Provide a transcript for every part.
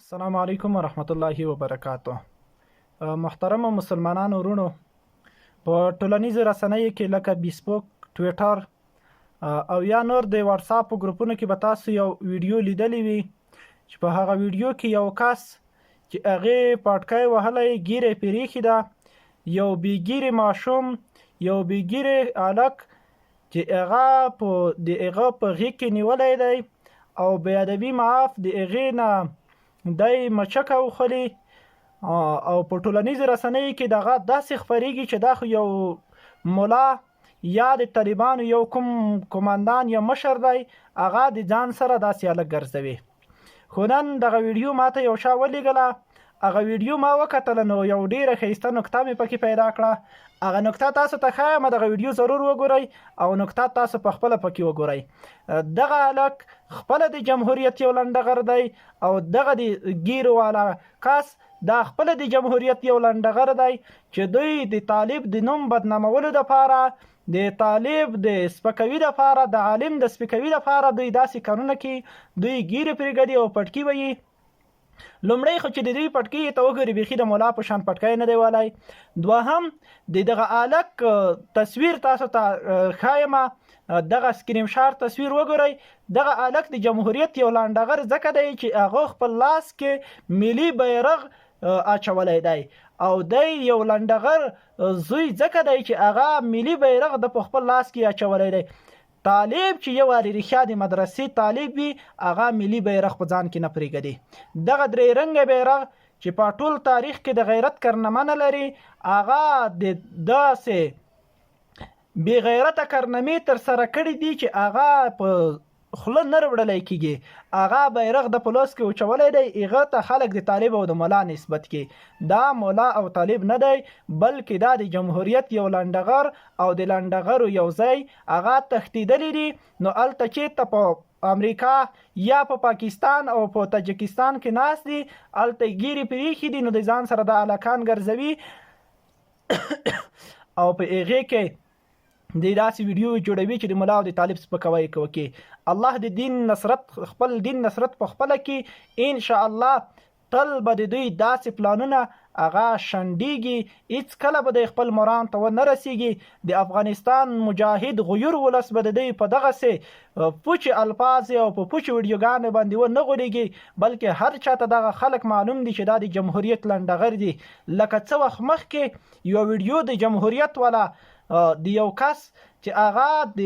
السلام علیکم ورحمت الله وبرکاته. محترم مسلمانانو ورونو، په ټولنیزو رسنیو کې لکه فیسبوک، ټویټر او یا نور د واتساپ ګروپونو کې به تاسو یو ویډیو لیدلی وي چې په هغه ویډیو کې یو کس چې هغې پټکی وهلی ګیرې پرې ایښې ده، یو بېګیرې ماشوم، یو بېګیرې هلک چې هغه د هغه په غېږ کې نیولی دی او بې ادبي معاف د هغې نه دی مچکه وخوري او په ټولنیزو رسنیو کې دغه داسې خپریږي چې دا خو یو ملا یا د طالبانو یو کوم قومندان یا مشر دی، هغه د ځان سره داسې هلک ګرځوي. خو نن دغه ویډیو ماته یو چا ولیږله، هغه ویډیو ما وکتله نو یو ډېره ښایسته نکته مې پکې پیدا کړه. هغه نکته تاسو ته ښایم، دغه ویډیو ضرور وګورئ او نکته تاسو په خپله پکې وګورئ. دغه هلک خپله د جمهوریت یو لنډغر دی او دغه د ګیرو والا کس دا خپله د جمهوریت یو لنډغر دی چې دوی د طالب د نوم بدنامولو دپاره، د طالب د سپکوي دپاره، د عالم د سپکوي دپاره دوی داسې کارونه کوي. دوی ګیرې پرېږدي او پټکي وهي. لومړی خو چې د دوی پټکي ته وګوري بیخي د ملا په شان پټکی نه دی وهلی. دوهم د دغه هلک تصویر تاسو ته ښایم، دغه سکرین شاټ تصویر وګورئ. دغه هلک د جمهوریت یو لنډغر ځکه دی چې هغه خپل لاس کې ملي بیرغ اچولی دی او دی یو لنډغر زوی ځکه دی چې هغه ملي بیرغ د په خپل لاس کې اچولی دی. طالب چې یو وارې رښتیا د مدرسې طالب وي، هغه ملي بیرغ په ځان کې نه پرېږدي. دغه درې رنګه بیرغ چې په ټول تاریخ کې د غیرت کارنامه نه لري، هغه د داسې بې غیرته کارنامې ترسره کړي دي چې هغه په خوله نه وړلی کېږي. هغه بیرغ د په لاس کې اچولی دی، هغه ته خلک د طالب او د ملا نسبت کوي. دا ملا او طالب نه دی، بلکې دا د جمهوریت یو لنډغر او د لنډغرو یو ځای هغه تښتېدلی دي. نو هلته چېرته په امریکا یا په پاکستان او په تاجکستان کې ناست دي، هلته یې ګیرې پرې ایښي دي، نو د ځان سره د هلکان ګرځوي او په هغې کې د داسې ویډیو جوړوي چې د ملا او د طالب سپکاوی کوي. الله د دین نصرت، خپل دین نصرت په خپله کې انشاءالله تل به د دوی داسې پلانونه هغه شنډېږي، هېڅکله به د خپل مرام ته ونه رسېږي. د افغانستان مجاهد غیور ولس به د دوی په دغسې پوچې الفاظ او په پوچې ویډیوګانې باندې ونه غولېږي، بلکې هر چاته دغه خلک معلوم دي چې دا د جمهوریت لنډغر دي. لکه څه وخت مخکې یو ویډیو د جمهوریت والا د یو کس چې هغه د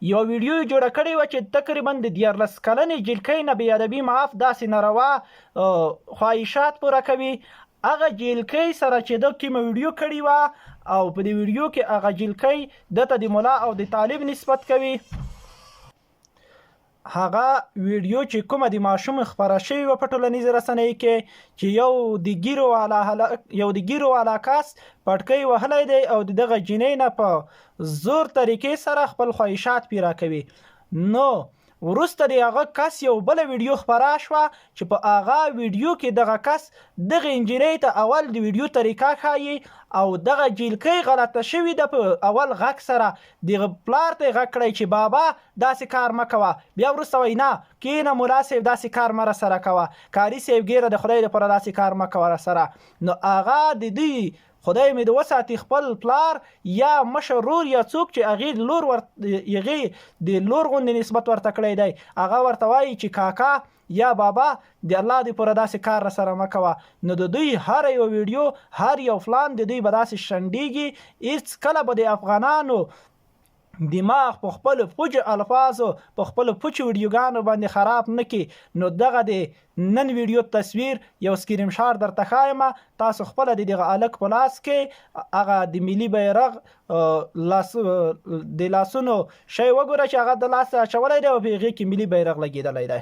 یو ویډیو جوړه کړې وه چې تقریبا د 14 کلنې جلکۍ نه بې ادبي معاف داسې ناروا خواهشات پوره کوي. هغه جلکۍ سره چې ده کومه ویډیو کړې وه او په دې ویډیو کې هغه جلکۍ دته د ملا او د طالب نسبت کوي. هغه ویډیو چې کومه د ماشوم خپره شوې وه په ټولنیزو رسنیو کې چې یو د ګیرو والا کس پټکی وهلی دی او د دغه جینۍ نه په زور طریقې سره خپل خواهشات پیرا کوي. نو وروسته د هغه کس یو بله ویډیو خپره شوه چې په هغه ویډیو کې دغه کس دغه نجلۍ ته اول د ویډیو طریقه ښایي او دغه جلکۍ غلطه شوې ده. په اول غږ سره دغه پلار ته یې غږ کړی چې بابا داسې کار مه کوه، بیا وروسته وایي نه کېنه ملا صاحب داسې کار مه راسره کوه، کاري صاحب ګیره د خدای دپاره داسې کار مه کوه راسره. نو هغه د دوی خدای مې د وساتي خپل پلار یا مشر رور یا څوک چې هغې د لور غوندې نسبت ورته کړی دی، هغه ورته وایي چې کاکا یا بابا د الله دپاره داسې کار راسره مه کوه. نو د دوی هر یو ویډیو، هر یو پلان د دوی به داسې شنډېږي. هېڅکله به د افغانانو دماغ په خپلو پوچو الفاظو، په خپلو پوچو ویډیوګانو باندې خراب نه کړي. نو دغه د نن ویډیو تصویر یو سکرین شاټ درته ښایم، تاسو خپله د دغه هلک په لاس کې هغه د ملي بیرغ د لاسونو شی وګوره چې هغه د لاس اچولی دی او په هغې کې ملي بیرغ لګېدلی دی.